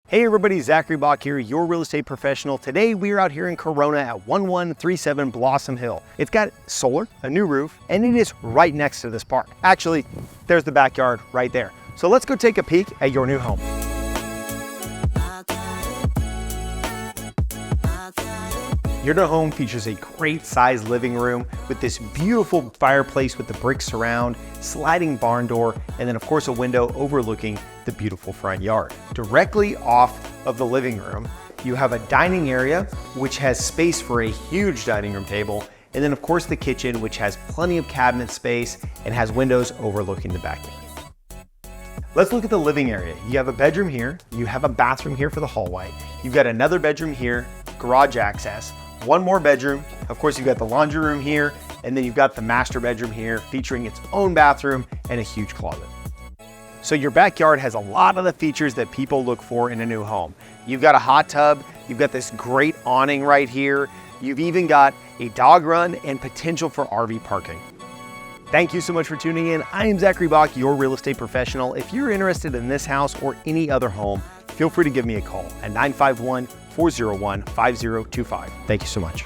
Hey everybody, Zachary Bach here, your real estate professional. Today we're out here in Corona at 1137 Blossom Hill. It's got solar, a new roof, and it is right next to this park. Actually, there's the backyard right there. So let's go take a peek at your new home. Your new home features a great sized living room with this beautiful fireplace with the brick surround, sliding barn door, and then of course a window overlooking the beautiful front yard. Directly off of the living room, you have a dining area which has space for a huge dining room table, and then of course the kitchen which has plenty of cabinet space and has windows overlooking the backyard. Let's look at the living area. You have a bedroom here, you have a bathroom here for the hallway, you've got another bedroom here, garage access, one more bedroom, of course you've got the laundry room here, and then you've got the master bedroom here featuring its own bathroom and a huge closet. So your backyard has a lot of the features that people look for in a new home. You've got a hot tub, you've got this great awning right here, you've even got a dog run and potential for RV parking. Thank you so much for tuning in. I am Zachary Bach, your real estate professional. If you're interested in this house or any other home, feel free to give me a call at 951-401-5025. Thank you so much.